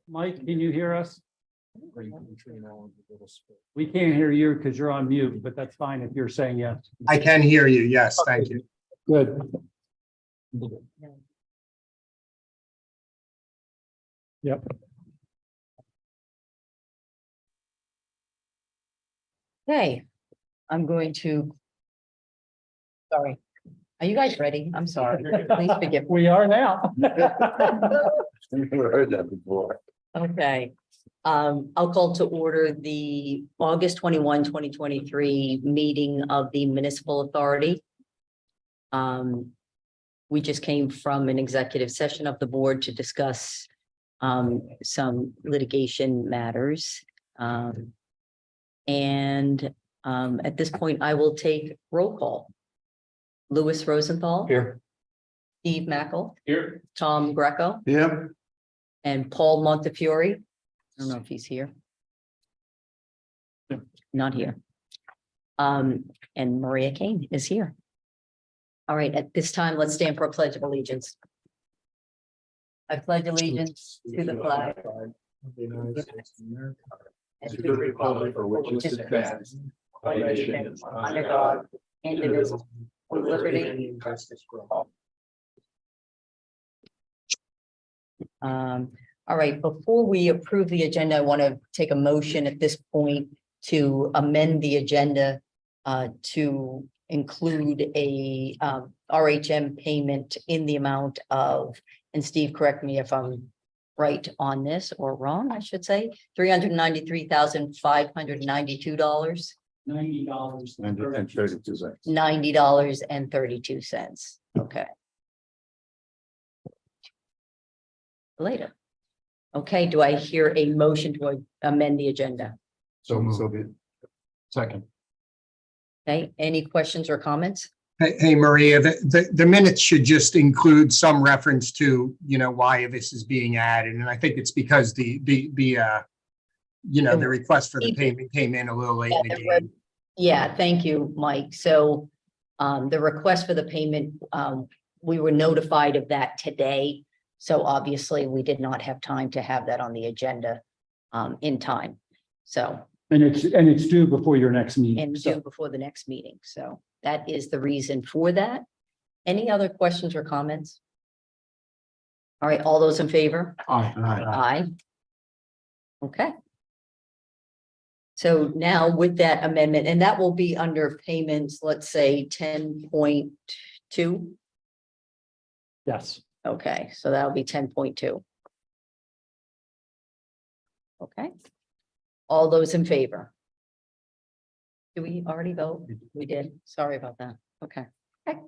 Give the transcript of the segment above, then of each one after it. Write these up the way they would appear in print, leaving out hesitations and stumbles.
Mike, can you hear us? We can't hear you because you're on mute, but that's fine if you're saying yes. I can hear you. Yes, thank you. Good. Yep. Okay, I'm going to. Sorry, are you guys ready? I'm sorry. Please forgive me. We are now. Never heard that before. Okay, I'll call to order the August 21, 2023 meeting of the Municipal Authority. We just came from an executive session of the board to discuss some litigation matters. At this point, I will take roll call. Louis Rosenthal. Here. Steve Mackel. Here. Tom Greco. Yep. And Paul Montefiore. I don't know if he's here. Not here. And Maria Kane is here. All right, at this time, let's stand for a pledge of allegiance. I pledge allegiance to the flag. And to the republic for which it stands, one nation, under God, indivisible, with liberty and justice for all. All right, before we approve the agenda, I want to take a motion at this point to amend the agenda to include a RHM payment in the amount of, and Steve, correct me if I'm right on this or wrong, I should say, $393,592. $90. And 32 cents. $90.32. Okay. Later. Okay, do I hear a motion to amend the agenda? So be it. Second. Okay, any questions or comments? Hey, Maria, the minutes should just include some reference to, why this is being added. And I think it's because the request for the payment came in a little late in the game. Yeah, thank you, Mike. So the request for the payment, we were notified of that today. So obviously we did not have time to have that on the agenda in time. So. And it's due before your next meeting. And due before the next meeting. So that is the reason for that. Any other questions or comments? All right, all those in favor? Aye. Aye. Okay. So now with that amendment, and that will be under payments, let's say 10.2. Yes. Okay, so that'll be 10.2. Okay. All those in favor? Do we already vote? We did. Sorry about that. Okay. Okay.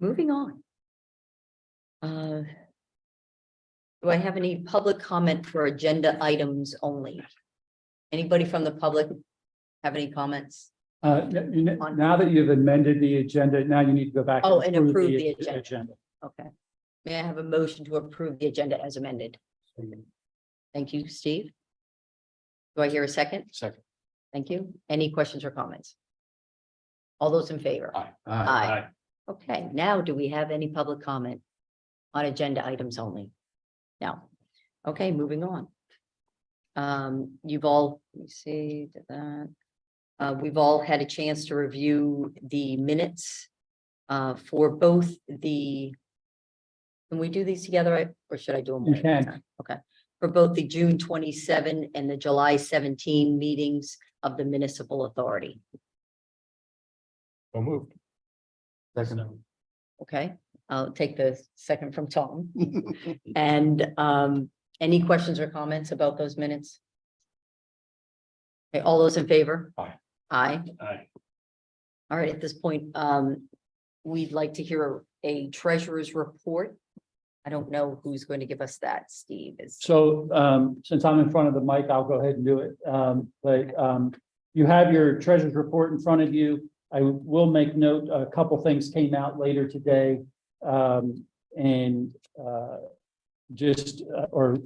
Moving on. Do I have any public comment for agenda items only? Anybody from the public have any comments? Now that you've amended the agenda, now you need to go back. Oh, and approve the agenda. Okay. May I have a motion to approve the agenda as amended? Thank you, Steve. Do I hear a second? Second. Thank you. Any questions or comments? All those in favor? Aye. Okay, now do we have any public comment on agenda items only? No. Okay, moving on. You've all, let me see that. We've all had a chance to review the minutes for both the. Can we do these together or should I do them? You one at a can. time? Okay. For both the June 27 and the July 17 meetings of the Municipal Authority. So moved. Second. Okay, I'll take the second from Tom. And any questions or comments about those minutes? Okay, all those in favor? Aye. Aye. Aye. All right, at this point, we'd like to hear a treasurer's report. I don't know who's going to give us that. Steve is. So since I'm in front of the mic, I'll go ahead and do it. You have your treasurer's report in front of you. I will make note, a couple things came out later today. Or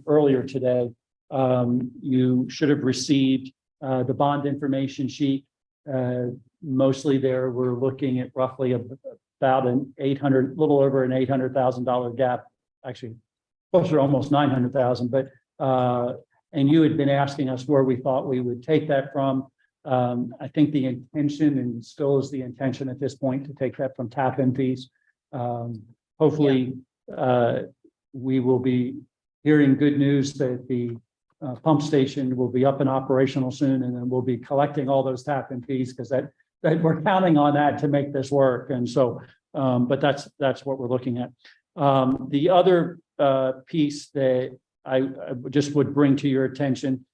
earlier today. You should have received the bond information sheet. Mostly there, we're looking at roughly about little over an $800,000 gap. Actually, closer to almost 900,000, but And you had been asking us where we thought we would take that from. I think the intention, and still is the intention at this point, to take that from tap-in fees. Hopefully, we will be hearing good news that the pump station will be up and operational soon, and then we'll be collecting all those tap-in fees, because that we're counting on that to make this work. And so, but that's what we're looking at. The other piece that I just would bring to your attention,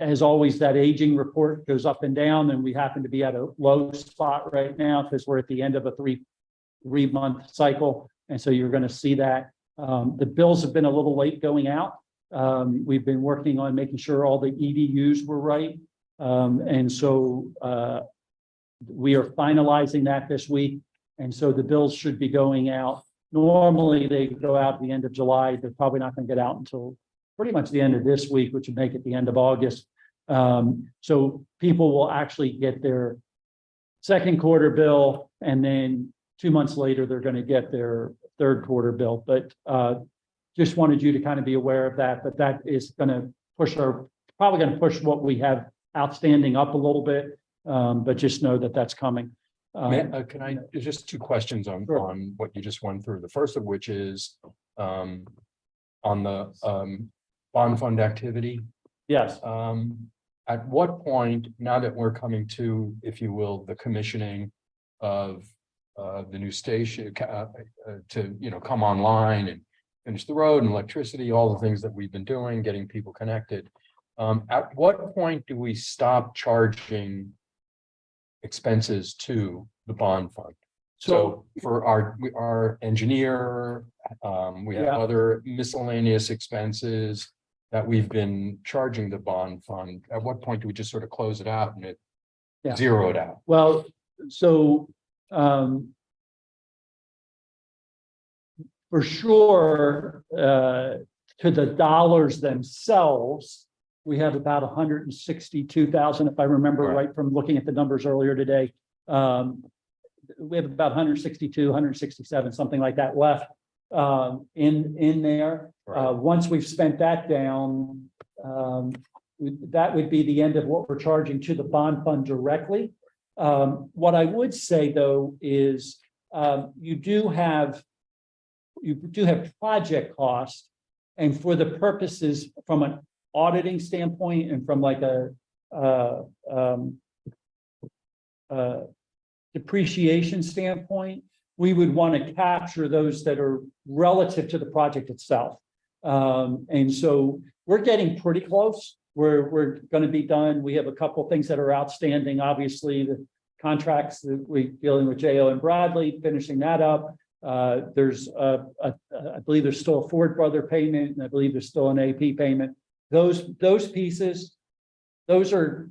as always, that aging report goes up and down, and we happen to be at a low spot right now because we're at the end of a three-month cycle. And so you're going to see that. The bills have been a little late going out. We've been working on making sure all the EDUs were right. And so we are finalizing that this week. And so the bills should be going out. Normally they go out at the end of July. They're probably not going to get out until pretty much the end of this week, which would make it the end of August. So people will actually get their second quarter bill, and then 2 months later, they're going to get their third quarter bill. But just wanted you to kind of be aware of that. But that is going to probably going to push what we have outstanding up a little bit. But just know that that's coming. Can I, just two questions on, Sure. on what you just went through. The first of which is on the bond fund activity. Yes. At what point, now that we're coming to, if you will, the commissioning of the new station to, you know, come online and finish the road and electricity, all the things that we've been doing, getting people connected. At what point do we stop charging expenses to the bond fund? So for our engineer, we have Yeah. other miscellaneous expenses that we've been charging the bond fund. At what point do we just sort of close it out and it Yeah. zero it out? Well, so for sure, to the dollars themselves, we have about 162,000, if I remember right from looking at the numbers earlier today. We have about 162, 167, something like that left in there. Right. Once we've spent that down, that would be the end of what we're charging to the bond fund directly. What I would say, though, is you do have project costs, and for the purposes from an auditing standpoint and from like a depreciation standpoint, we would want to capture those that are relative to the project itself. And so we're getting pretty close. We're going to be done. We have a couple of things that are outstanding. Obviously, the contracts that we're dealing with J.O. and Bradley, finishing that up. There's I believe there's still a Ford Brother payment, and I believe there's still an AP payment. Those pieces, those are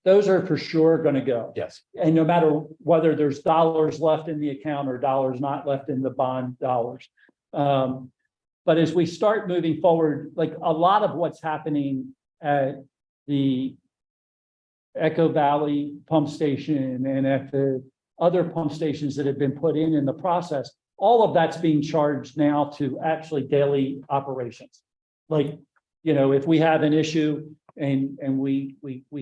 for sure going to go. Yes. And no matter whether there's dollars left in the account or dollars not left in the bond dollars. But as we start moving forward, like a lot of what's happening at the Echo Valley pump station and at the other pump stations that have been put in the process, all of that's being charged now to actually daily operations. Like, you know, if we have an issue and we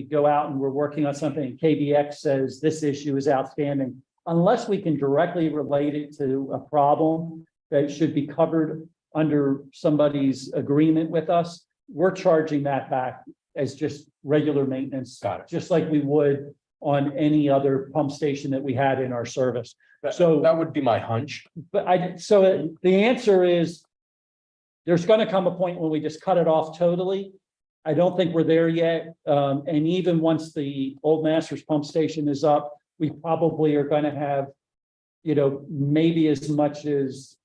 go out and we're working on something and KBX says this issue is outstanding, unless we can directly relate it to a problem that should be covered under somebody's agreement with us, we're charging that back as just regular maintenance. Got it. Just like we would on any other pump station that we had in our service. So that would be my hunch. But so the answer is there's going to come a point when we just cut it off totally. I don't think we're there yet. And even once the Old Masters pump station is up, we probably are going to have, you know, maybe as much as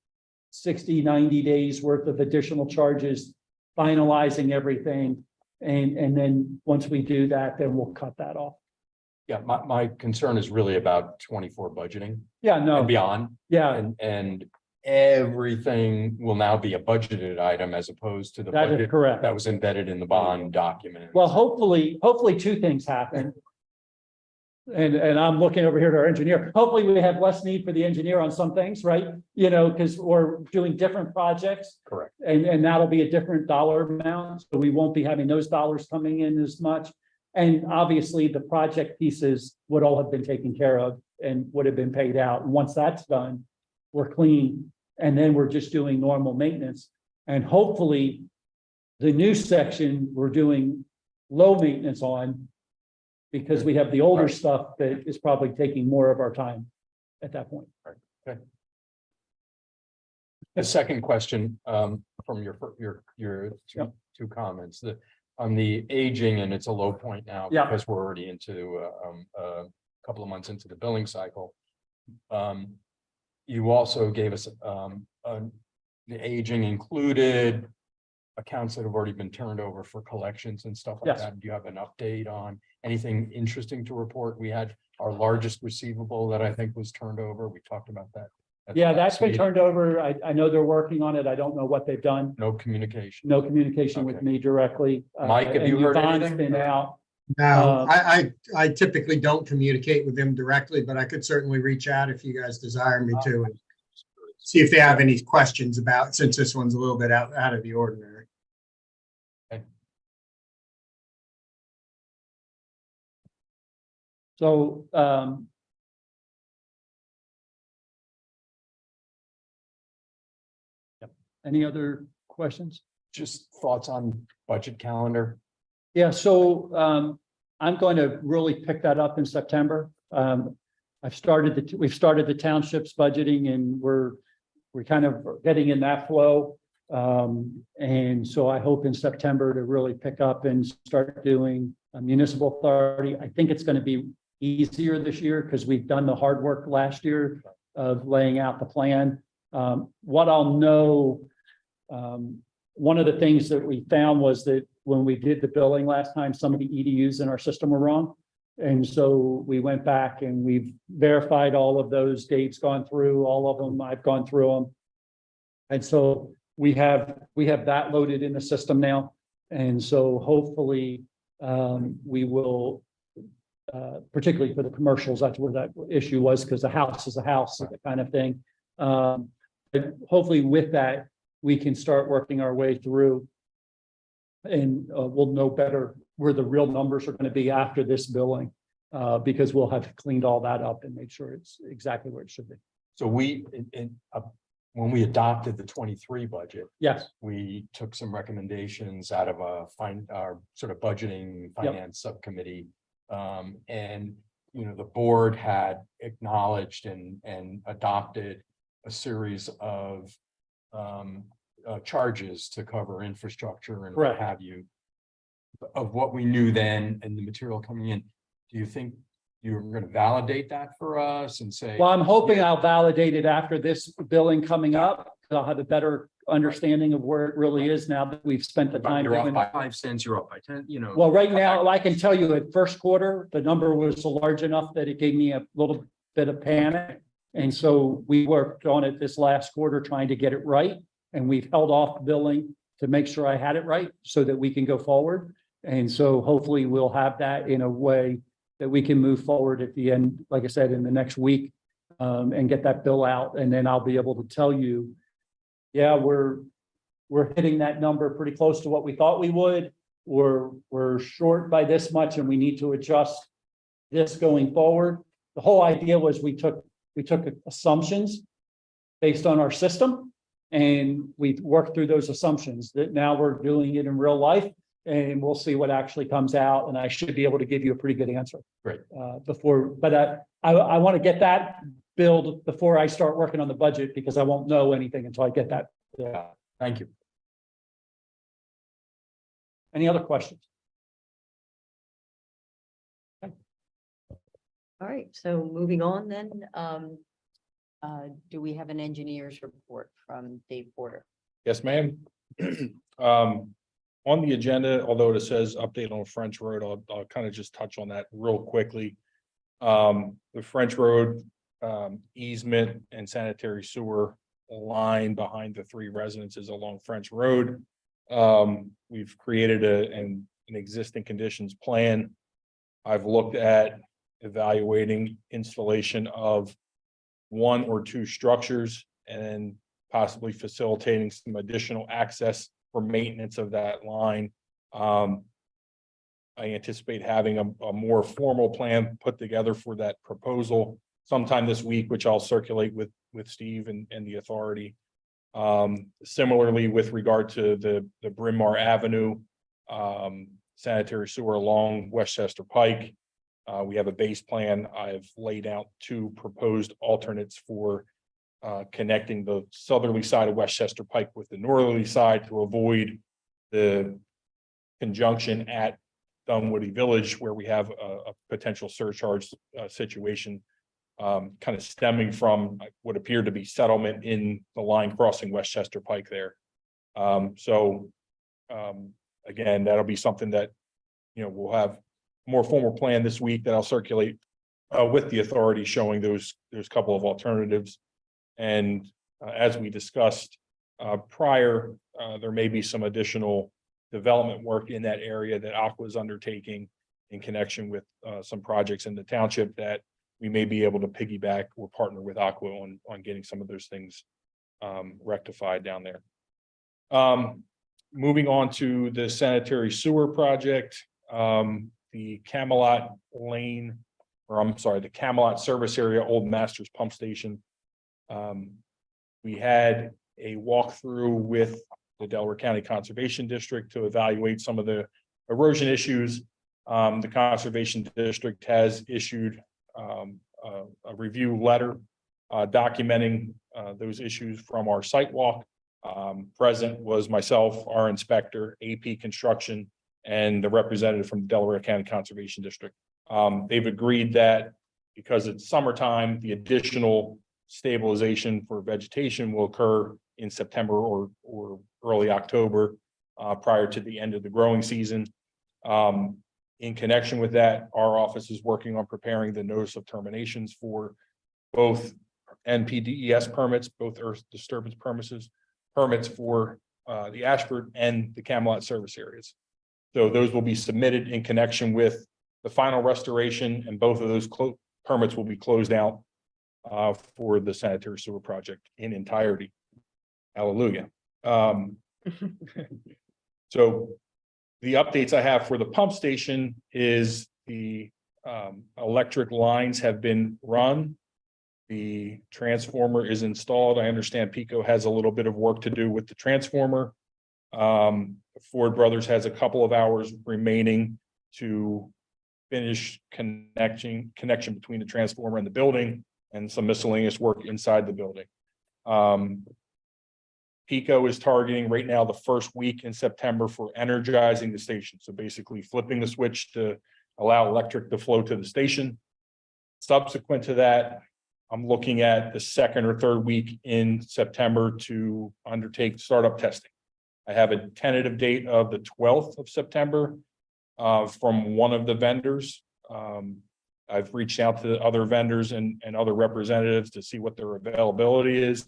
60, 90 days worth of additional charges, finalizing everything. And then once we do that, then we'll cut that off. Yeah, my concern is really about 24 budgeting Yeah, no, and beyond. yeah, And everything will now be a budgeted item as opposed to the that is budget correct. that was embedded in the bond document. Well, hopefully two things happen. And I'm looking over here to our engineer. Hopefully we have less need for the engineer on some things, right? You know, because we're doing different projects. Correct. And that'll be a different dollar amount. So we won't be having those dollars coming in as much. And obviously the project pieces would all have been taken care of and would have been paid out. And once that's done, we're clean. And then we're just doing normal maintenance. And hopefully the new section we're doing low maintenance on, because we have the older stuff that is probably taking more of our time at that point. The second question, from your Yep. two comments, on the aging, and it's a low point now. Yeah. Because we're already into, a couple of months into the billing cycle. You also gave us, the aging included accounts that have already been turned over for collections and stuff like Yes. that. Do you have an update on anything interesting to report? We had our largest receivable that I think was turned over. We talked about that. at the Yeah, last that's been meeting. turned over. I know they're working on it. I don't know what they've done. No communication. No communication with Okay. me directly. Mike, have you and heard Yvonne's anything? Been out. No, I typically don't communicate with them directly, but I could certainly reach out if you guys desire me to. And see if they have any questions about, since this one's a little bit out of the ordinary. So, any other questions? Just thoughts on budget calendar? Yeah, so I'm going to really pick that up in September. We've started the townships budgeting and we're kind of getting in that flow. And so I hope in September to really pick up and start doing a municipal authority. I think it's going to be easier this year because we've done the hard work last year of laying out the plan. What I'll know, one of the things that we found was that when we did the billing last time, some of the EDUs in our system were wrong. And so we went back and we've verified all of those dates, gone through all of them. I've gone through them. And so we have that loaded in the system now. And so hopefully we will, particularly for the commercials, that's where that issue was, because the house is a house, that kind of thing. But hopefully with that, we can start working our way through and we'll know better where the real numbers are going to be after this billing, because we'll have cleaned all that up and made sure it's exactly where it should be. So when we adopted the 23 budget, Yes, we took some recommendations out of our sort of budgeting finance subcommittee. And, you know, the board had acknowledged and adopted a series of charges to cover infrastructure and what Correct. have you. Of what we knew then and the material coming in, do you think you're going to validate that for us and say? well, I'm hoping I'll validate it after this billing coming up. I'll have a better understanding of where it really is now that we've spent the time. You're off doing by it. 5 cents, you're off by 10, you know. Well, right now, I can tell you at first quarter, the number was large enough that it gave me a little bit of panic. And so we worked on it this last quarter, trying to get it right. And we've held off billing to make sure I had it right so that we can go forward. And so hopefully we'll have that in a way that we can move forward at the end, like I said, in the next week, and get that bill out. And then I'll be able to tell you, yeah, we're hitting that number pretty close to what we thought we would. We're short by this much and we need to adjust this going forward. The whole idea was we took assumptions based on our system and we worked through those assumptions that now we're doing it in real life and we'll see what actually comes out. And I should be able to give you a pretty good answer. Great. But I want to get that build before I start working on the budget because I won't know anything until I get that. Yeah, thank you. Any other questions? All right, so moving on then, do we have an engineer's report from Dave Porter? Yes, ma'am. On the agenda, although it says update on French Road, I'll kind of just touch on that real quickly. The French Road easement and sanitary sewer line behind the 3 residences along French Road. We've created an existing conditions plan. I've looked at evaluating installation of one or two structures and possibly facilitating some additional access for maintenance of that line. I anticipate having a more formal plan put together for that proposal sometime this week, which I'll circulate with Steve and the authority. Similarly, with regard to the Bryn Mawr Avenue sanitary sewer along Westchester Pike, we have a base plan. I've laid out two proposed alternates for connecting the southerly side of Westchester Pike with the northerly side to avoid the conjunction at Dunwoody Village, where we have a potential surcharge situation, kind of stemming from what appeared to be settlement in the line crossing Westchester Pike there. Again, that'll be something that, we'll have a more formal plan this week that I'll circulate with the authority, showing those couple of alternatives. And as we discussed prior, there may be some additional development work in that area that Aqua is undertaking in connection with some projects in the township that we may be able to piggyback or partner with Aqua on getting some of those things rectified down there. Moving on to the sanitary sewer project, the Camelot Lane, the Camelot service area, Old Masters Pump Station. We had a walkthrough with the Delaware County Conservation District to evaluate some of the erosion issues. The Conservation District has issued a review letter documenting those issues from our site walk. Present was myself, our inspector, AP Construction, and the representative from the Delaware County Conservation District. They've agreed that because it's summertime, the additional stabilization for vegetation will occur in September or early October, prior to the end of the growing season. In connection with that, our office is working on preparing the notice of terminations for both NPDES permits, both earth disturbance permits for the Ashford and the Camelot service areas. So those will be submitted in connection with the final restoration, and both of those permits will be closed out for the sanitary sewer project in entirety. Hallelujah. So the updates I have for the pump station is the electric lines have been run. The transformer is installed. I understand Pico has a little bit of work to do with the transformer. Ford Brothers has a couple of hours remaining to finish connection between the transformer and the building, and some miscellaneous work inside the building. Pico is targeting right now the first week in September for energizing the station. So basically flipping the switch to allow electric to flow to the station. Subsequent to that, I'm looking at the second or third week in September to undertake startup testing. I have a tentative date of the 12th of September from one of the vendors. I've reached out to other vendors and other representatives to see what their availability is.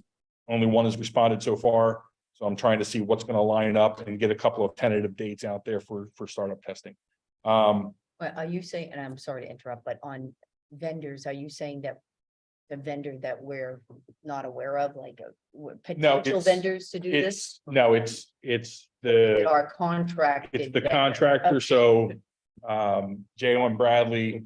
Only one has responded so far. So I'm trying to see what's going to line up and get a couple of tentative dates out there for startup testing. Well, are you saying, and I'm sorry to interrupt, but on vendors, are you saying that the vendor that we're not aware of, like potential vendors to do this? No, it's That are contracted. it's the vendor. contractor. Okay. So J.O. Bradley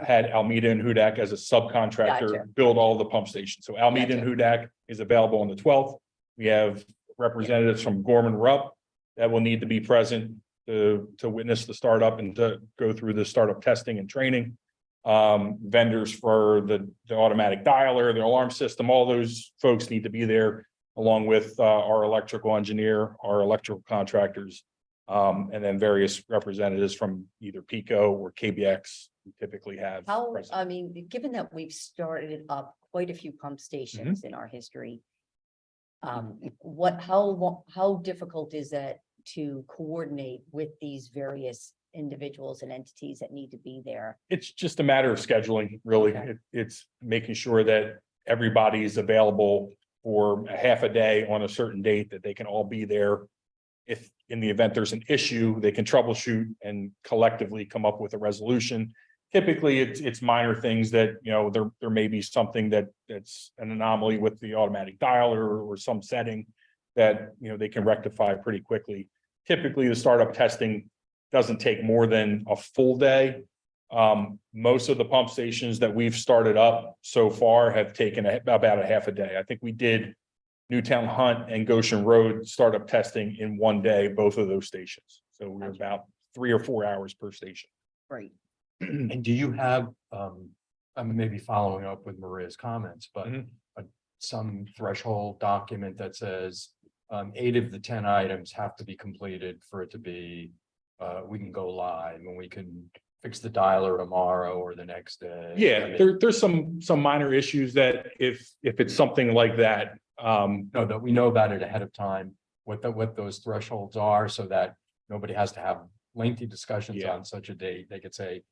had Almeida and Hudak as a subcontractor Gotcha. build all the pump stations. So Almeida and Hudak is available on the 12th. We have representatives from Gorman Rupp that will need to be present to witness the startup and to go through the startup testing and training. Vendors for the automatic dialer, the alarm system, all those folks need to be there, along with our electrical engineer, our electrical contractors, and then various representatives from either Pico or KBX. We typically have. How, present. I mean, given that we've started up quite a few pump stations Mm-hmm. in our history. How difficult is that to coordinate with these various individuals and entities that need to be there? It's just a matter of scheduling, really. Okay. It's making sure that everybody is available for a half a day on a certain date, that they can all be there. If in the event there's an issue, they can troubleshoot and collectively come up with a resolution. typically it's minor things that, there may be something that's an anomaly with the automatic dialer or some setting that, they can rectify pretty quickly. Typically, the startup testing doesn't take more than a full day. Most of the pump stations that we've started up so far have taken about a half a day. I think we did Newtown Hunt and Goshen Road startup testing in one day, both of those stations. So we're about 3 or 4 hours per station. Great. And do you have, I'm maybe following up with Maria's comments, but Mhm. some threshold document that says 8 of the 10 items have to be completed for it to be, we can go live and we can fix the dialer tomorrow or the next day? Yeah, there's some minor issues that if it's something like that, No, that we know about it ahead of time, what those thresholds are, so that nobody has to have lengthy discussions Yeah. on such a date. They could say,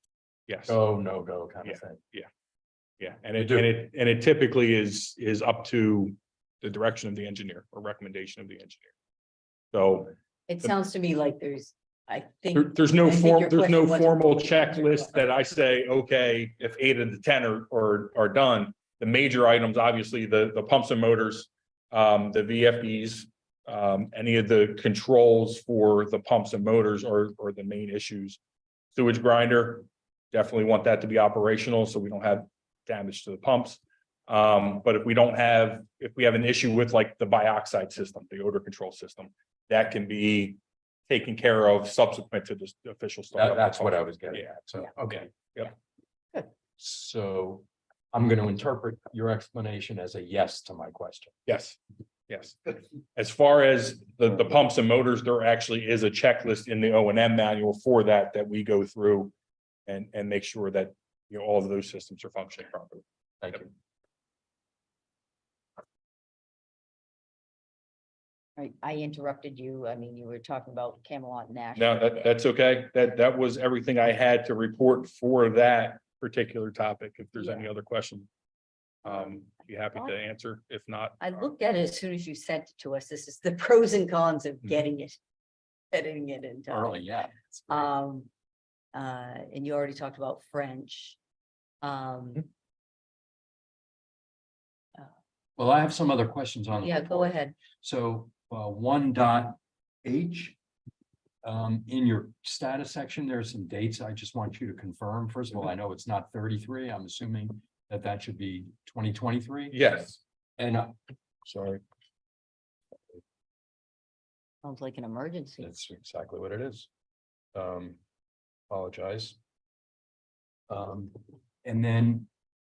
yes. go, no go kind of thing. Yeah, and it typically is up to the direction of the engineer or recommendation of the engineer. So It sounds to me like I think. there's no I think your there's no question wasn't formal fully checklist answered. that I say, okay, if 8 of the 10 are done. The major items, obviously, the pumps and motors, the VFDs, any of the controls for the pumps and motors are the main issues. Sewage grinder, definitely want that to be operational so we don't have damage to the pumps. But if we have an issue with like the bioxide system, the odor control system, that can be taken care of subsequent to the official startup. That's what I was getting Yeah. at. So, Yeah. okay. Yeah. Good. So I'm going to interpret your explanation as a yes to my question. Yes, yes. As far as the pumps and motors, there actually is a checklist in the O&M manual for that we go through and make sure that, all of those systems are functioning properly. Thank you. Right, I interrupted you. I mean, you were talking about Camelot National. No, that's okay. That was everything I had to report for that particular topic. If there's any other questions, be happy to answer. If not, I looked at it as soon as you sent it to us. This is the pros and cons of Mhm. getting it in time. Early, yeah. And you already talked about French. Well, I have some other questions on. the Yeah, go report. ahead. So 1.H. In your status section, there are some dates I just want you to confirm. First of all, I know it's not 33. I'm assuming that should be 2023. yes. And Sorry. Sounds like an emergency. that's exactly what it is. Apologize. And then,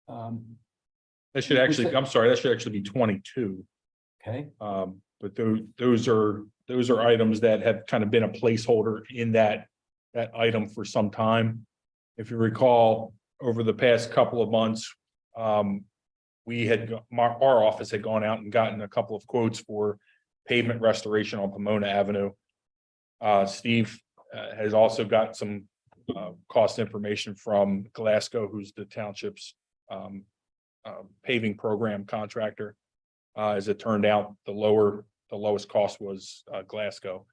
That should actually, I'm sorry, that should actually be 22. okay, But those are items that have kind of been a placeholder in that item for some time. If you recall, over the past couple of months, our office had gone out and gotten a couple of quotes for pavement restoration on Pomona Avenue. Steve has also got some cost information from Glasgow, who's the township's paving program contractor. As it turned out, the lowest cost was Glasgow.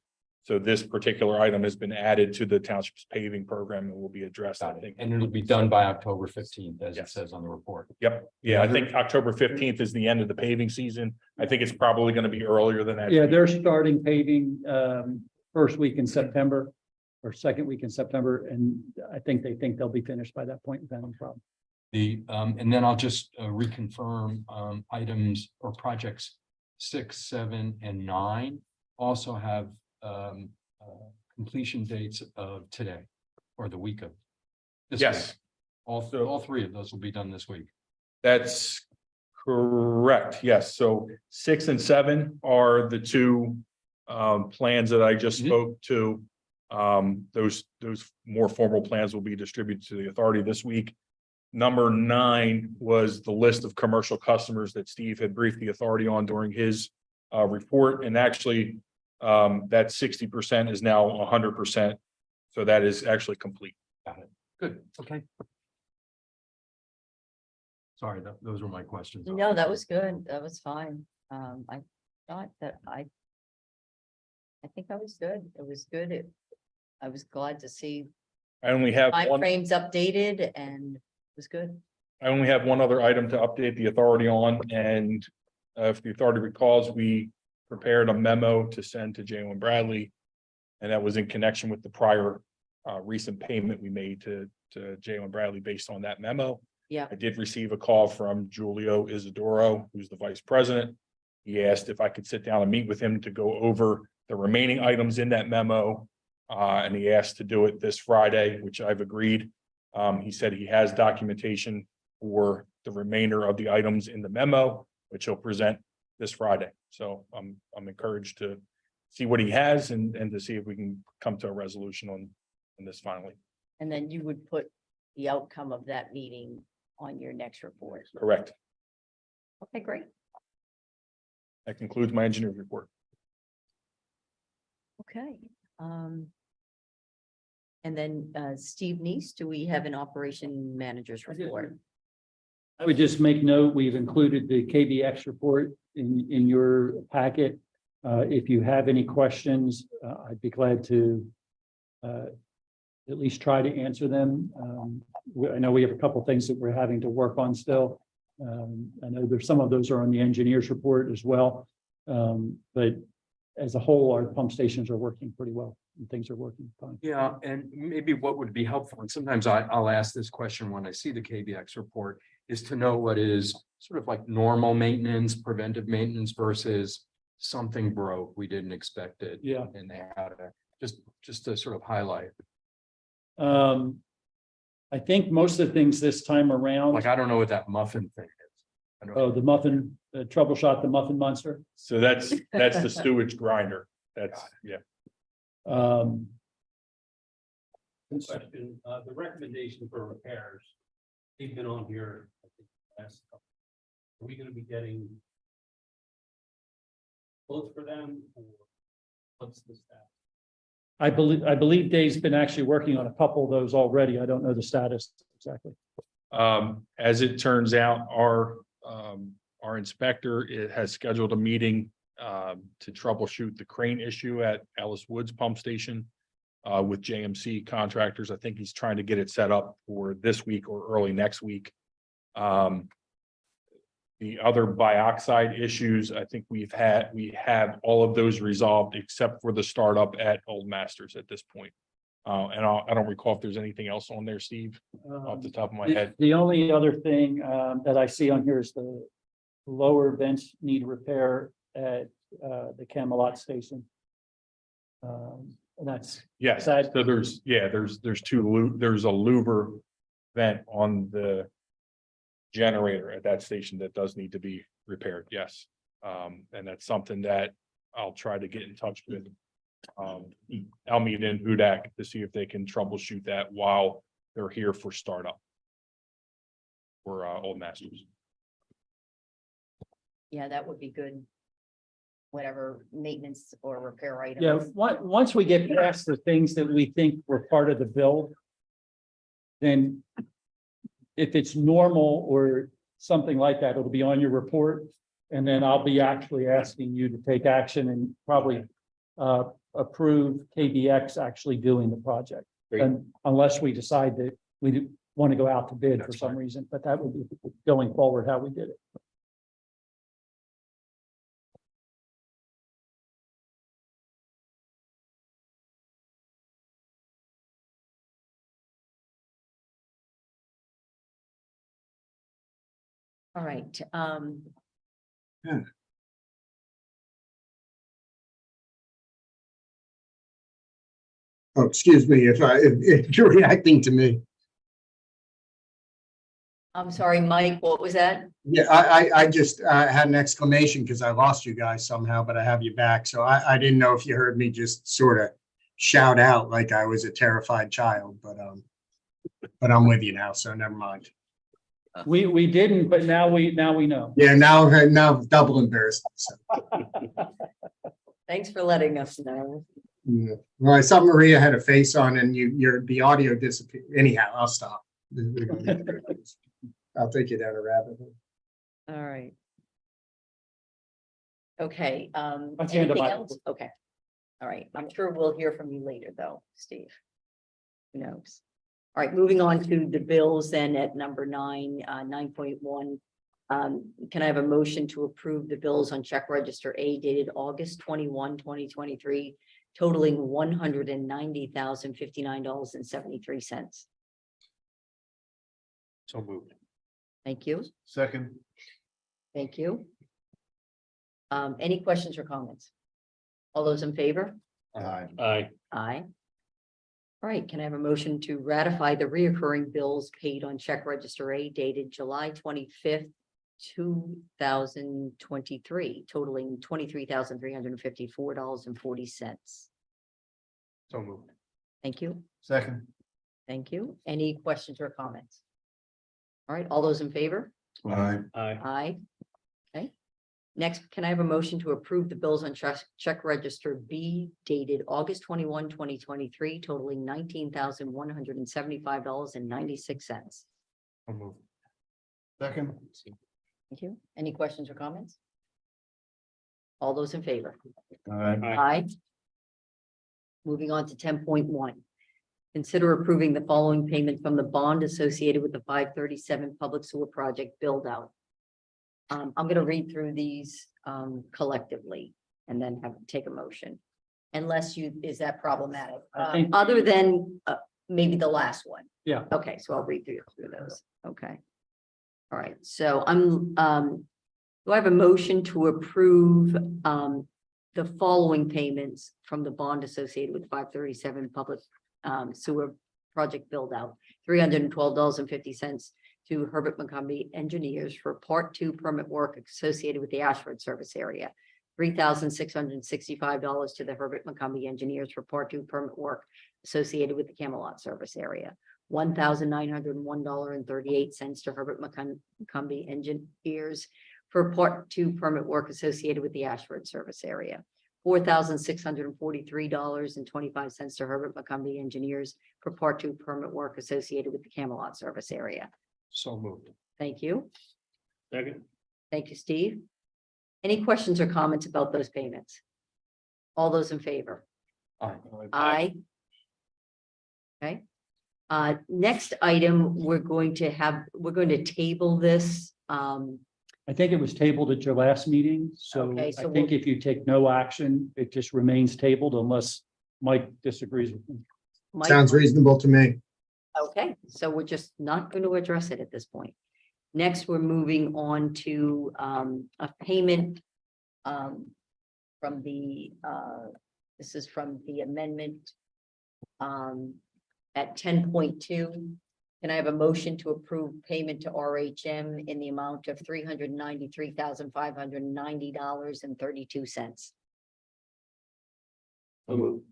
So this particular item has been added to the township's paving program and will be addressed, I think. and it'll be done by October 15th, as it Yes. says on the report. Yep, yeah, I think October 15th is the end of the paving season. I think it's probably going to be earlier than that. Yeah, they're starting paving first week in September or second week in September, and I think they'll be finished by that point without any problem. And then I'll just reconfirm items or projects 6, 7, and 9 also have completion dates of today or the week of. this Yes. week. All 3 of those will be done this week. That's correct, yes. So 6 and 7 are the two plans that I just Mhm. spoke to. Those more formal plans will be distributed to the authority this week. Number 9 was the list of commercial customers that Steve had briefed the authority on during his report. And actually, that 60% is now 100%. So that is actually complete. Got it. Good, okay. Sorry, those were my questions. No, that was good. That was fine. I thought that I think I was good. It was good. I was glad to see I only have one. Timeframes updated and it was good. I only have one other item to update the authority on, and if the authority recalls, we prepared a memo to send to Jalen Bradley. And that was in connection with the prior recent payment we made to Jalen Bradley based on that memo. Yeah. I did receive a call from Julio Isidoro, who's the vice president. He asked if I could sit down and meet with him to go over the remaining items in that memo. And he asked to do it this Friday, which I've agreed. He said he has documentation for the remainder of the items in the memo, which he'll present this Friday. So I'm encouraged to see what he has and to see if we can come to a resolution on this finally. And then you would put the outcome of that meeting on your next report. Correct. Okay, great. That concludes my engineer's report. Okay. And then Steve Neese, do we have an operation manager's report? I would just make note, we've included the KBX report in your packet. If you have any questions, I'd be glad to at least try to answer them. I know we have a couple of things that we're having to work on still. I know there's some of those are on the engineer's report as well. But as a whole, our pump stations are working pretty well and things are working fine. Yeah, and maybe what would be helpful, and sometimes I'll ask this question when I see the KBX report, is to know what is sort of like normal maintenance, preventive maintenance versus something broke, we didn't expect it. Yeah. And they had to, just to sort of highlight, I think most of the things this time around, like, I don't know what that muffin thing is. I don't oh, the muffin, troubleshot the muffin monster. So that's the sewage grinder. That's, yeah. Question, the recommendation for repairs, they've been on here, I think, last couple. Are we gonna be getting quotes for them, or what's the status? I believe Dave's been actually working on a couple of those already. I don't know the status exactly. As it turns out, our inspector has scheduled a meeting to troubleshoot the crane issue at Ellis Woods Pump Station with JMC contractors. I think he's trying to get it set up for this week or early next week. The other bioxide issues, I think we have all of those resolved except for the startup at Old Masters at this point. And I don't recall if there's anything else on there, Steve, off the top of my head. The only other thing that I see on here is the lower vents need repair at the Camelot station. And that's Yes, Side- so there's a louver vent on the generator at that station that does need to be repaired, yes. And that's something that I'll try to get in touch with Elmead and Hudak to see if they can troubleshoot that while they're here for startup for Old Masters. Yeah, that would be good. Whatever maintenance or repair items. Yeah, once we get past the things that we think were part of the build, then if it's normal or something like that, it'll be on your report. And then I'll be actually asking you to take action and probably approve KBX actually doing the project. Great. And unless we decide that we want to go out to bid for That's some fine. reason, but that would be going forward how we did it. All right, Oh, excuse me if you're reacting to me. I'm sorry, Mike, what was that? Yeah, I just had an exclamation because I lost you guys somehow, but I have you back. So I didn't know if you heard me just sort of shout out like I was a terrified child, but I'm with you now, so never mind. We didn't, but now we know. Yeah, now double embarrassed. So, Thanks for letting us know. yeah. Well, I saw Maria had a face on and the audio disappeared. Anyhow, I'll stop. I'll take you down a rabbit hole. All right. Okay, That's the end of anything my else? Okay. All right, I'm sure we'll hear from you later, though, Steve. Who knows? All right, moving on to the bills then at number 9.1. Can I have a motion to approve the bills on check register A dated August 21, 2023, totaling $190,059.73. So moved. Thank you. Second. Thank you. Any questions or comments? All those in favor? Aye. Aye. Aye. All right, can I have a motion to ratify the reoccurring bills paid on check register A dated July 25th, 2023, totaling $23,354.40. So moved. Thank you. Second. Thank you. Any questions or comments? All right, all those in favor? Aye. Aye. Aye. Okay. Next, can I have a motion to approve the bills on check register B dated August 21, 2023, totaling $19,175.96. So moved. Second. Thank you. Any questions or comments? All those in favor? Aye. Aye. Moving on to 10.1. Consider approving the following payment from the bond associated with the 537 public sewer project build out. I'm going to read through these collectively and then take a motion. Unless is that problematic? I think- Other than maybe the last one. Yeah. Okay, so I'll read through those. Okay. All right, so do I have a motion to approve the following payments from the bond associated with 537 public sewer project build out? $312.50 to Herbert McCombie Engineers for Part 2 permit work associated with the Ashford service area. $3,665 to the Herbert McCombie Engineers for Part 2 permit work associated with the Camelot service area. $1,901.38 to Herbert McCombie Engineers for Part 2 permit work associated with the Ashford service area. $4,643.25 to Herbert McCombie Engineers for Part 2 permit work associated with the Camelot service area. So moved. Thank you. Second. Thank you, Steve. Any questions or comments about those payments? All those in favor? Aye. Aye. Okay. Next item, we're going to table this. I think it was tabled at your last meeting, so Okay, I so think we'll- if you take no action, it just remains tabled unless Mike disagrees with me. Mike? Sounds reasonable to me. Okay, so we're just not going to address it at this point. Next, we're moving on to a payment from the this is from the amendment at 10.2. Can I have a motion to approve payment to RHM in the amount of $393,590.32? So moved.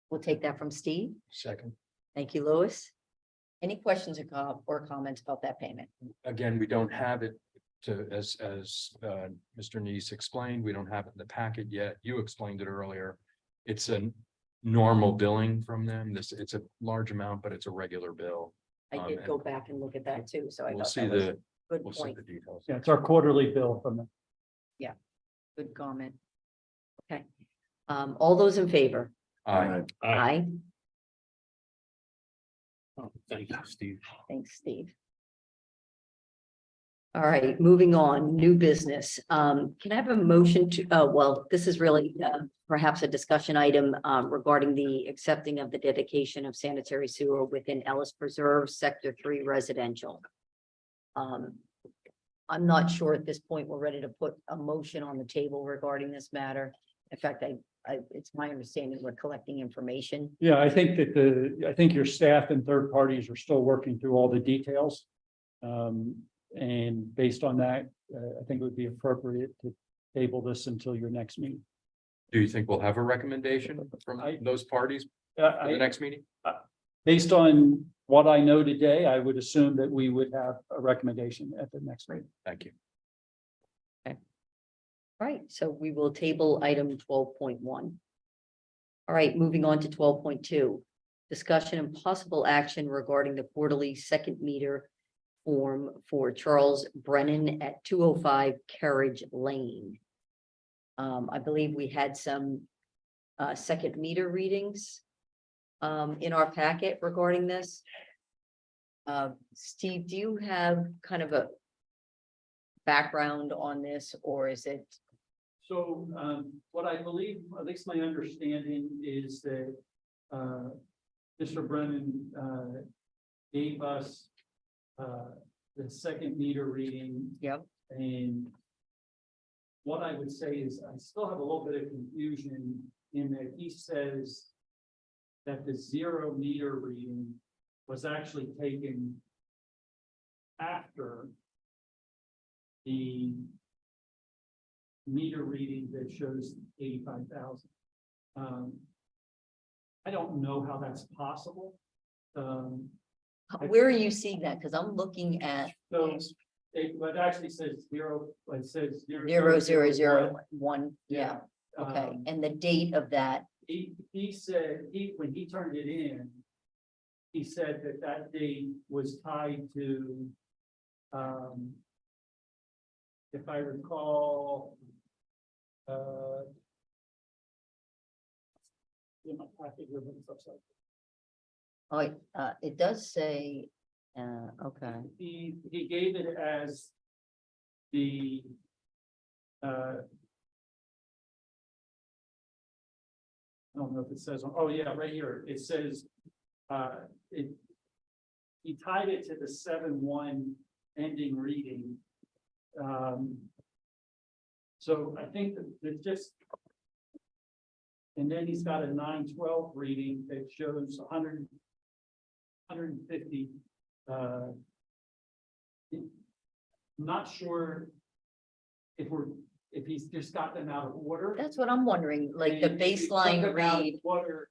We'll take that from Steve. Second. Thank you, Louis. Any questions or comments about that payment? Again, we don't have it as Mr. Neese explained, we don't have it in the packet yet. You explained it earlier. It's a normal billing from them. It's a large amount, but it's a regular bill. I did go back and look at that too, so I We'll thought see that was a the, good we'll see point, the details. Yeah, it's our quarterly bill from them. good comment. Okay, all those in favor? Aye. Aye. Oh, thank you, Steve. Thanks, Steve. All right, moving on, new business. Can I have a motion to, well, this is really perhaps a discussion item regarding the accepting of the dedication of sanitary sewer within Ellis Preserve, Sector 3 residential. I'm not sure at this point we're ready to put a motion on the table regarding this matter. In fact, it's my understanding we're collecting information. Yeah, I think that I think your staff and third parties are still working through all the details. And based on that, I think it would be appropriate to table this until your next meeting. Do you think we'll have a recommendation from those parties for the next meeting? Based on what I know today, I would assume that we would have a recommendation at the next meeting. Thank you. All right, so we will table item 12.1. All right, moving on to 12.2. Discussion and possible action regarding the quarterly second meter form for Charles Brennan at 205 Carriage Lane. I believe we had some second meter readings. in our packet regarding this. Steve, do you have kind of a background on this, or is it? So, what I believe, at least my understanding is that, Mr. Brennan, gave us, the second meter reading. Yep. And what I would say is I still have a little bit of confusion in that he says that the 0 meter reading was actually taken after the meter reading that shows 85,000. I don't know how that's possible. Where are you seeing that? Because I'm looking at So it actually says 0, it says 00001. Yeah, Yeah. okay. And the date of that, He said, when he turned it in, he said that that date was tied to, if I recall, in my packet here, but it's upside. it does say, okay. He gave it as the, I don't know if it says, oh yeah, right here, it says, he tied it to the 7-1 ending reading. So I think that it's just. And then he's got a 9/12 reading that shows 150. I'm not sure if he's just got them out of order. That's what I'm wondering, like the And if you took baseline them out of read, order,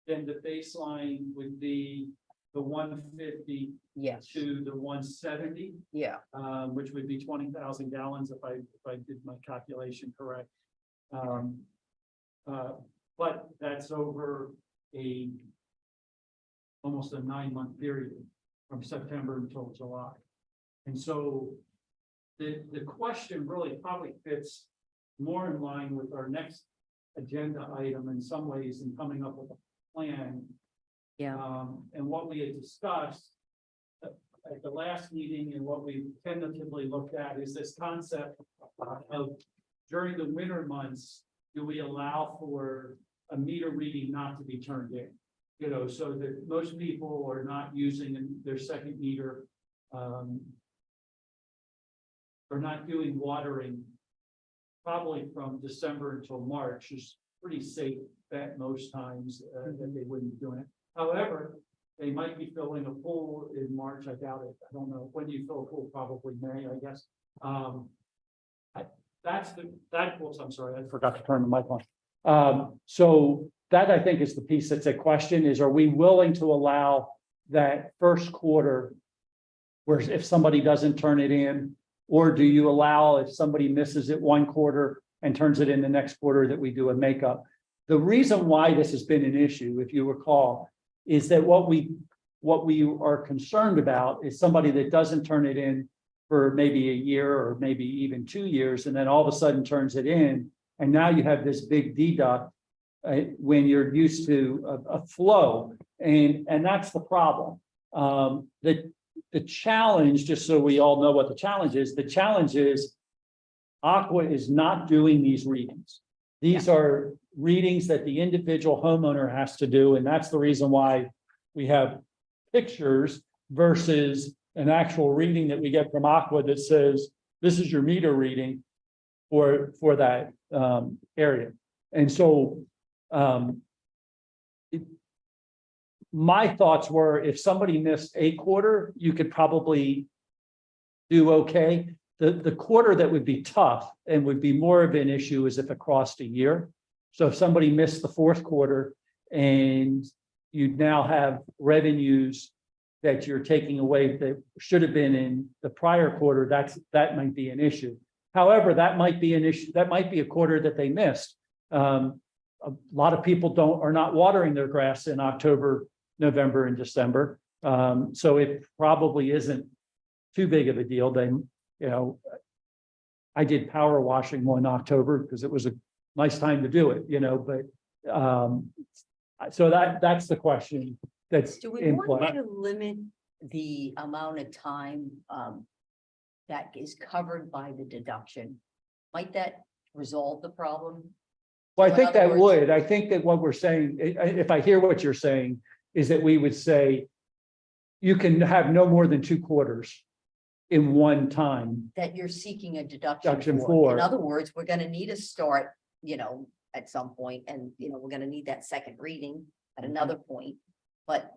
then the baseline would be the 150 yes, to the 170, yeah, which would be 20,000 gallons if I did my calculation correct. But that's over almost a 9-month period from September until July. And so the question really probably fits more in line with our next agenda item in some ways in coming up with a plan. yeah, And what we had discussed at the last meeting and what we tentatively looked at is this concept of during the winter months, do we allow for a meter reading not to be turned in? You know, so that most people are not using their second meter, are not doing watering probably from December until March is pretty safe bet most times that they wouldn't be doing it. However, they might be filling a pool in March. I doubt it. I don't know. When do you fill a pool? Probably May, I guess. I'm sorry, I forgot to turn the mic on. So that I think is the piece that's at question is, are we willing to allow that first quarter where if somebody doesn't turn it in, or do you allow if somebody misses it one quarter and turns it in the next quarter that we do a makeup? The reason why this has been an issue, if you recall, is that what we are concerned about is somebody that doesn't turn it in for maybe a year or maybe even 2 years, and then all of a sudden turns it in. And now you have this big deduct when you're used to a flow. And that's the problem. The challenge, just so we all know what the challenge is Aqua is not doing these readings. These are readings that the individual homeowner has to do. And that's the reason why we have pictures versus an actual reading that we get from Aqua that says, this is your meter reading for that area. And so my thoughts were, if somebody missed a quarter, you could probably do okay. The quarter that would be tough and would be more of an issue is if it crossed a year. So if somebody missed the fourth quarter and you now have revenues that you're taking away that should have been in the prior quarter, that might be an issue. However, that might be an issue. That might be a quarter that they missed. A lot of people are not watering their grass in October, November, and December. So it probably isn't too big of a deal. I did power washing one October because it was a nice time to do it, but So that's the question that's Do we in want play. to limit the amount of time that is covered by the deduction? Might that resolve the problem? Well, I So in think other that words- would, I think that what we're saying, if I hear what you're saying, is that we would say you can have no more than 2 quarters in one time. That you're seeking a Deduction deduction for. for. In other words, we're gonna need to start, at some point, and, we're gonna need that second reading at another point. But,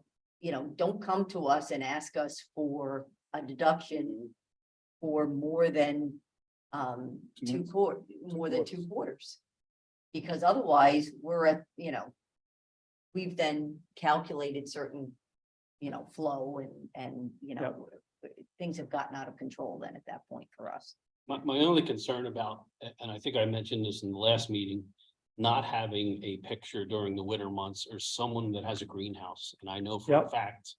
don't come to us and ask us for a deduction for more than more than 2 quarters. Because otherwise, we're at, we've then calculated certain, flow and, things have gotten out of control then at that point for us. My only concern about, and I think I mentioned this in the last meeting, not having a picture during the winter months or someone that has a greenhouse. And I know for a Yep. fact,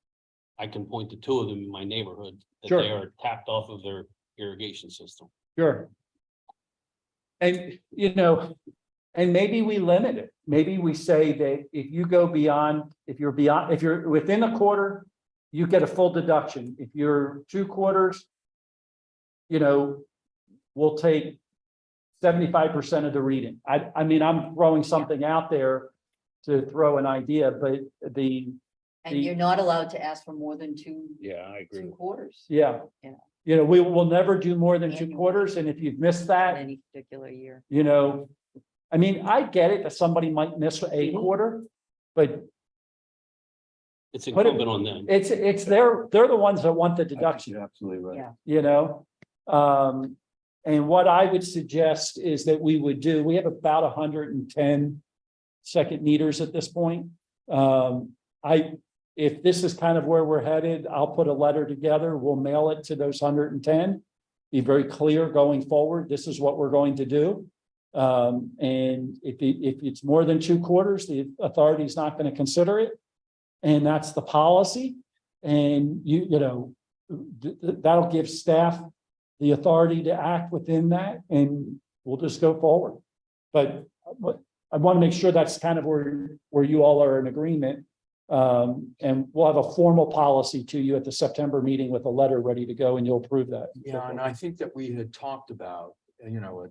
I can point to 2 of them in my neighborhood that Sure. they are tapped off of their irrigation system. Sure. And, and maybe we limit it. Maybe we say that if you go beyond, if you're within a quarter, you get a full deduction. If you're 2 quarters, we'll take 75% of the reading. I mean, I'm throwing something out there to throw an idea, but And you're not allowed to ask for more than two I 2 quarters yeah. Yeah. We will never do more than 2 Annually. quarters, and if you've missed in that, any particular year. I mean, I get it that somebody might miss a quarter, but It's Put it- incumbent on them. they're the ones that want the deduction. You're absolutely right. Yeah. And what I would suggest is that we would do, we have about 110 second meters at this point. If this is kind of where we're headed, I'll put a letter together, we'll mail it to those 110. Be very clear going forward, this is what we're going to do. And if it's more than 2 quarters, the authority is not going to consider it. And that's the policy. And that'll give staff the authority to act within that, and we'll just go forward. But I want to make sure that's kind of where you all are in agreement. And we'll have a formal policy to you at the September meeting with a letter ready to go, and you'll approve that. Yeah, and I think that we had talked about, a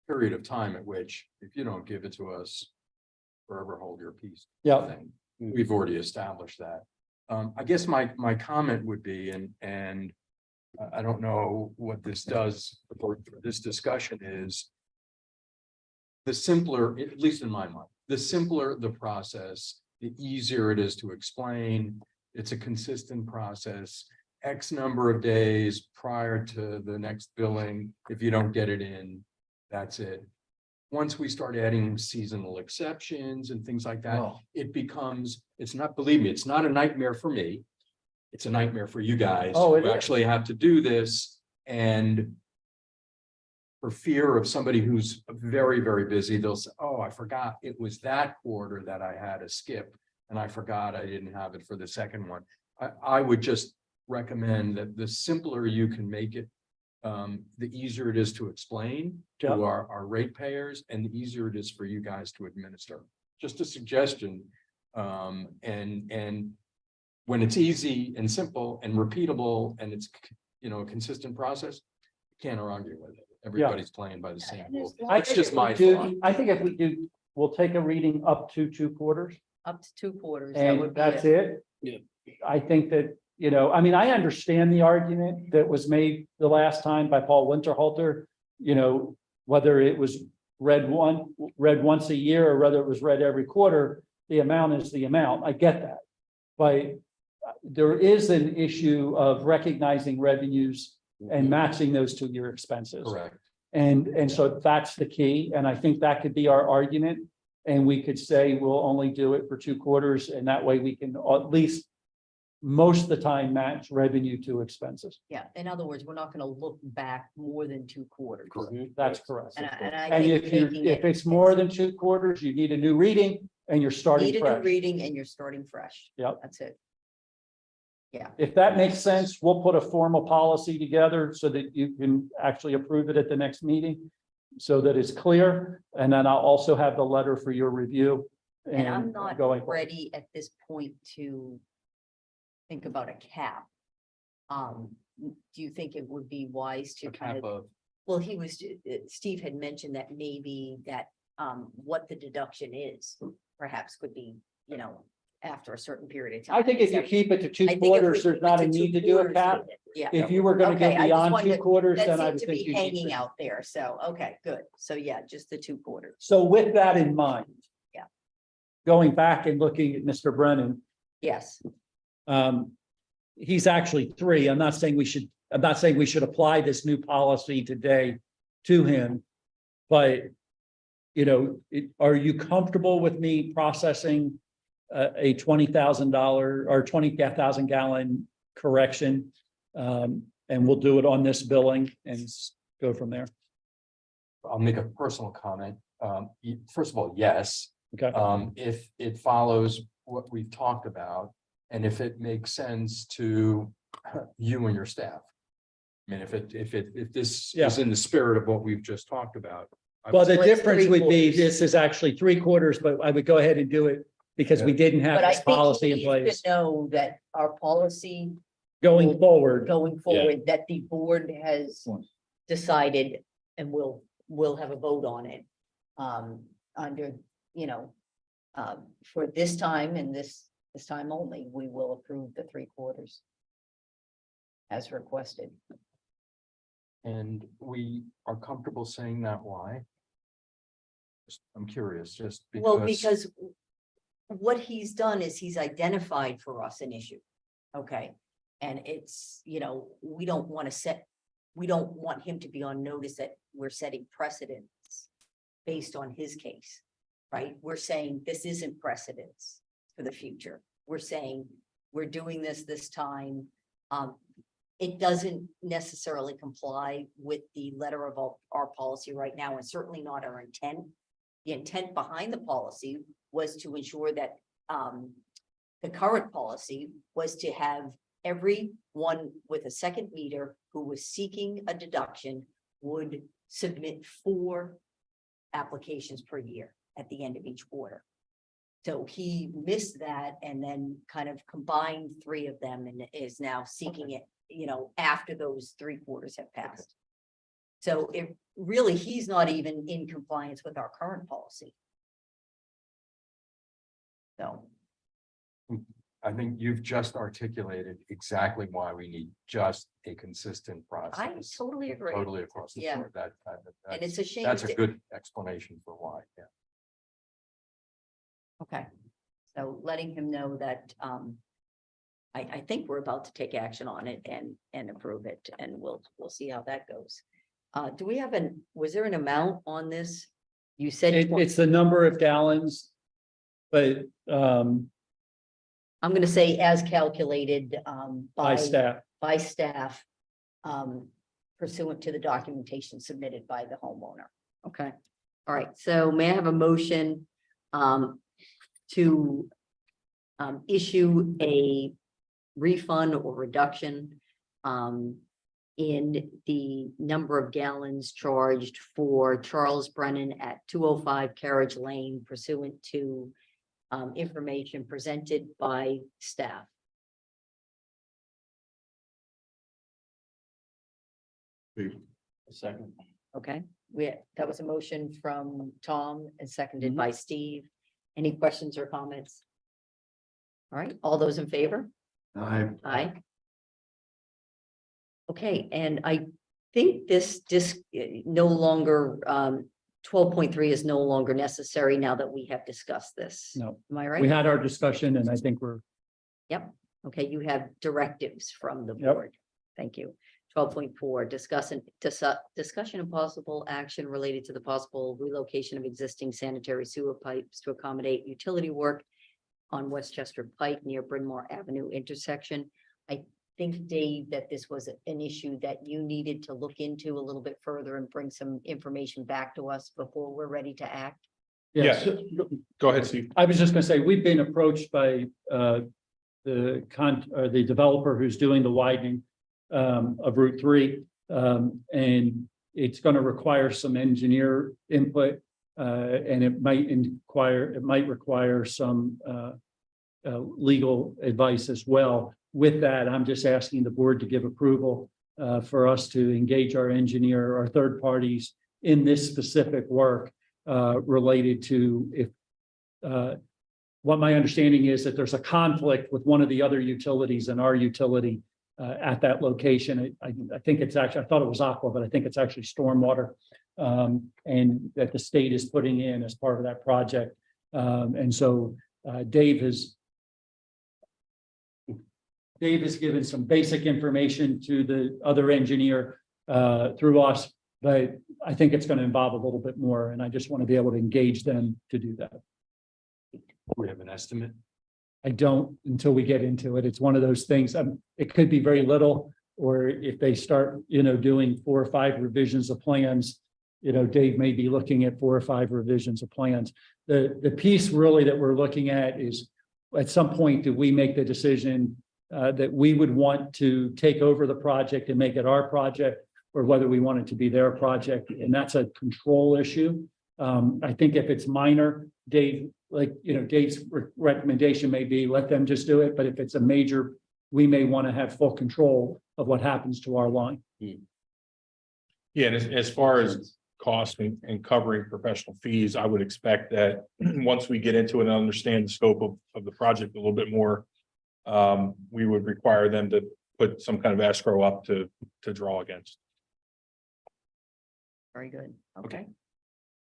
period of time at which if you don't give it to us, forever hold your peace. Yeah. thing. We've already established that. I guess my comment would be, and I don't know what this does for this discussion is the simpler, at least in my mind, the simpler the process, the easier it is to explain. It's a consistent process. X number of days prior to the next billing, if you don't get it in, that's it. Once we start adding seasonal exceptions and things like that, it becomes, believe me, it's not a nightmare for me. It's a nightmare for you guys Oh, it who is. actually have to do this. And for fear of somebody who's very, very busy, they'll say, oh, I forgot it was that quarter that I had a skip and I forgot I didn't have it for the second one. I would just recommend that the simpler you can make it, the easier it is to explain to Yeah. our ratepayers, and the easier it is for you guys to administer. Just a suggestion. And when it's easy and simple and repeatable and it's, a consistent process, you can't argue with it. Everybody's playing by the same rules. That's just my thought. I think if we do, we'll take a reading up to 2 quarters, Up to 2 quarters. That and would be that's it. it. Yeah. I think that, I mean, I understand the argument that was made the last time by Paul Winterhalter, whether it was read once a year or whether it was read every quarter, the amount is the amount. I get that. But there is an issue of recognizing revenues and matching those to your expenses. Correct. And so that's the key. And I think that could be our argument. And we could say we'll only do it for 2 quarters, and that way we can at least most of the time match revenue to expenses. Yeah, in other words, we're not gonna look back more than 2 quarters. That's correct. And I And think if making if it- it's more than 2 quarters, you need a new reading and you're starting Need a new fresh. reading and you're starting fresh. Yep. That's it. If that makes sense, we'll put a formal policy together so that you can actually approve it at the next meeting, so that it's clear. And then I'll also have the letter for your review. And I'm not going forward. ready at this point to think about a cap. Do you think it would be wise to A kind cap of, of, well, Steve had mentioned that maybe that, what the deduction is, perhaps could be, after a certain period of time. I think if you So keep it to I two think if quarters, we there's keep not it a to need to 2 do a quarters, cap. Yeah. If you were gonna Okay, get I just beyond wanted 2 to- quarters, That then I seemed would to think be you. hanging out there, so, okay, good. So yeah, just the 2 quarters. So with that in mind. Yeah. Going back and looking at Mr. Brennan, Yes, he's actually 3. I'm not saying we should apply this new policy today to him. But, are you comfortable with me processing a $20,000 or 20,000 gallon correction? And we'll do it on this billing and go from there. I'll make a personal comment. First of all, yes. Okay. If it follows what we've talked about, and if it makes sense to you and your staff. I mean, if this Yeah. is in the spirit of what we've just talked about. I Well, would- the So it's difference would be, 3/4. this is actually 3/4, but I would go ahead and do it because we didn't have but I this think policy he in needs place. to know that our policy Going forward, going forward, that the board has decided and will have a vote on it. Under, for this time and this time only, we will approve the 3/4. As requested. And we are comfortable saying that why? I'm curious, just Well, because. because what he's done is he's identified for us an issue. Okay, and it's, we don't want him to be on notice that we're setting precedents based on his case, right? We're saying this isn't precedence for the future. We're saying we're doing this time. It doesn't necessarily comply with the letter of our policy right now, and certainly not our intent. The intent behind the policy was to ensure that the current policy was to have everyone with a second meter who was seeking a deduction would submit 4 applications per year at the end of each quarter. So he missed that and then kind of combined 3 of them and is now seeking it, after those 3/4 have passed. So it really, he's not even in compliance with our current policy. So, I think you've just articulated exactly why we need just a consistent I process. totally agree. Totally across the Yeah. board. And it's a shame. That's a good explanation for why, yeah. Okay, so letting him know that, I think we're about to take action on it and approve it, and we'll see how that goes. Do we have was there an amount on this? You said, it's the number of gallons. But I'm gonna say as calculated, by staff, by staff, pursuant to the documentation submitted by the homeowner. Okay, all right, so may I have a motion, to, issue a refund or reduction, in the number of gallons charged for Charles Brennan at 205 Carriage Lane pursuant to, information presented by staff. Second. Okay, that was a motion from Tom and seconded Mhm. by Steve. Any questions or comments? All right, all those in favor? Aye. Okay, and I think this no longer, 12.3 is no longer necessary now that we have discussed this. no, Am I we right? had our discussion and I think we're, Okay, you have directives from the Yep. board. Thank you. 12.4, discussion and possible action related to the possible relocation of existing sanitary sewer pipes to accommodate utility work on Westchester Pike near Bryn Mawr Avenue intersection. I think, Dave, that this was an issue that you needed to look into a little bit further and bring some information back to us before we're ready to act. yes. Go ahead, Steve. I was just gonna say, we've been approached by the developer who's doing the widening of Route 3. And it's gonna require some engineer input. And it might require some legal advice as well. With that, I'm just asking the board to give approval for us to engage our engineer, our third parties in this specific work related to if what my understanding is that there's a conflict with one of the other utilities and our utility at that location. I think it's actually, I thought it was aqua, but I think it's actually stormwater. And that the state is putting in as part of that project. And so Dave has given some basic information to the other engineer through us, but I think it's going to involve a little bit more, and I just want to be able to engage them to do that. We have an estimate. I don't until we get into it. It's one of those things. It could be very little, or if they start, doing 4 or 5 revisions of plans, Dave may be looking at 4 or 5 revisions of plans. The piece really that we're looking at is at some point, do we make the decision that we would want to take over the project and make it our project, or whether we want it to be their project? And that's a control issue. I think if it's minor, Dave, Dave's recommendation may be let them just do it. But if it's a major, we may want to have full control of what happens to our line. Yeah, and as far as cost and covering professional fees, I would expect that once we get into it and understand the scope of the project a little bit more, we would require them to put some kind of escrow up to draw against. Very good. Okay.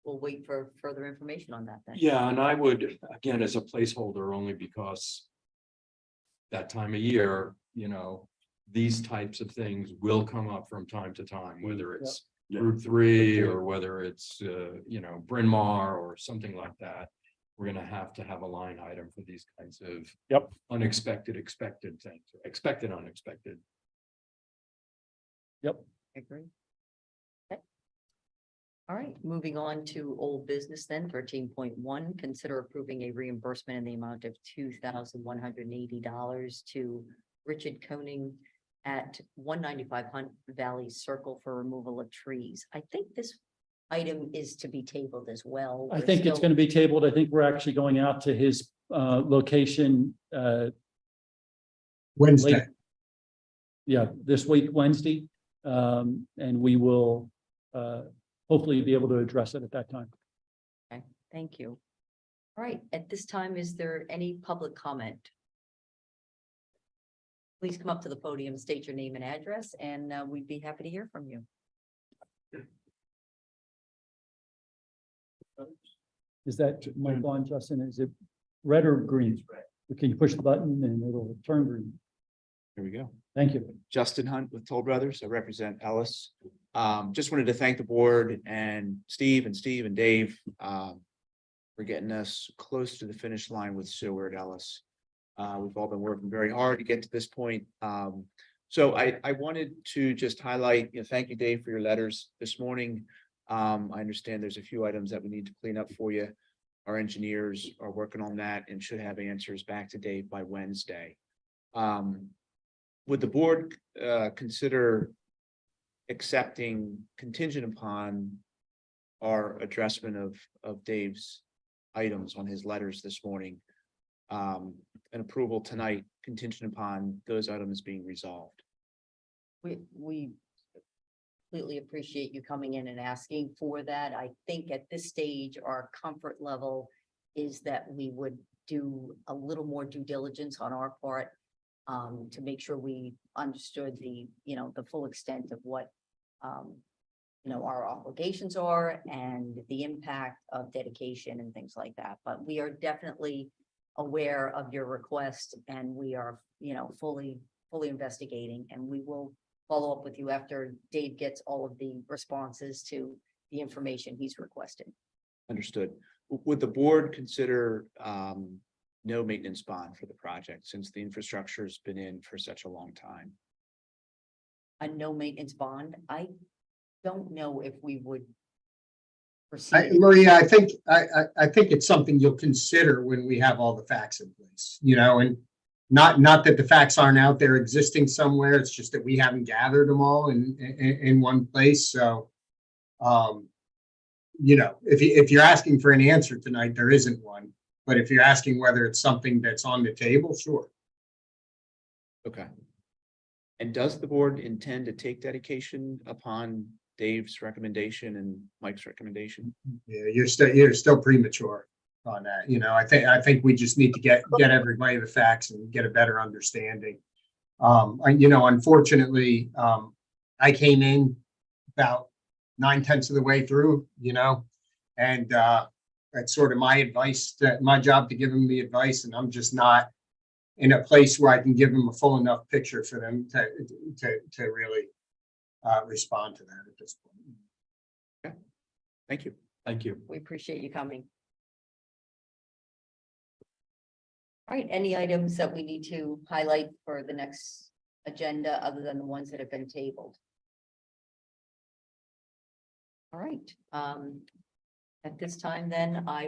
We'll wait for further information on that then. Yeah, and I would, again, as a placeholder, only because that time of year, these types of things will come up from time to time, whether it's Route 3 or whether it's, Bryn Mawr or something like that. We're going to have a line item for these kinds of unexpected, expected things, expected, unexpected. Yep. I agree. Okay. All right, moving on to old business then, 13.1, consider approving a reimbursement in the amount of $2,180 to Richard Koenig at 195 Hunt Valley Circle for removal of trees. I think this item is to be tabled as well. I think it's going to be tabled. I think we're actually going out to his location Wednesday. This week, Wednesday. And we will hopefully be able to address it at that time. Okay, thank you. All right, at this time, is there any public comment? Please come up to the podium, state your name and address, and we'd be happy to hear from you. Is that mic on, Justin? Is it red or green? Can you push the button and it'll turn green? Here we go. Thank you. Justin Hunt with Toll Brothers. I represent Ellis. Just wanted to thank the board and Steve and Dave for getting us close to the finish line with sewer at Ellis. We've all been working very hard to get to this point. So I wanted to just highlight, thank you, Dave, for your letters this morning. I understand there's a few items that we need to clean up for you. Our engineers are working on that and should have answers back to Dave by Wednesday. Would the board consider accepting contingent upon our addressment of Dave's items on his letters this morning, an approval tonight contingent upon those items being resolved? We completely appreciate you coming in and asking for that. I think at this stage, our comfort level is that we would do a little more due diligence on our part to make sure we understood the full extent of what our obligations are and the impact of dedication and things like that. But we are definitely aware of your request, and we are fully investigating, and we will follow up with you after Dave gets all of the responses to the information he's requested. Understood. Would the board consider no maintenance bond for the project since the infrastructure has been in for such a long time? A no maintenance bond, I don't know if we would proceed. Maria, I think it's something you'll consider when we have all the facts in place, and not that the facts aren't out there existing somewhere. It's just that we haven't gathered them all in one place. So you know, if you're asking for an answer tonight, there isn't one. But if you're asking whether it's something that's on the table, sure. Okay. And does the board intend to take dedication upon Dave's recommendation and Mike's recommendation? Yeah, you're still premature on that. You know, I think we just need to get everybody the facts and get a better understanding. You know, unfortunately, I came in about 9/10 of the way through, you know, and that's sort of my advice, my job to give them the advice, and I'm just not in a place where I can give them a full enough picture for them to really respond to that at this point. Thank you. Thank you. We appreciate you coming. All right, any items that we need to highlight for the next agenda other than the ones that have been tabled? All right, at this time then, I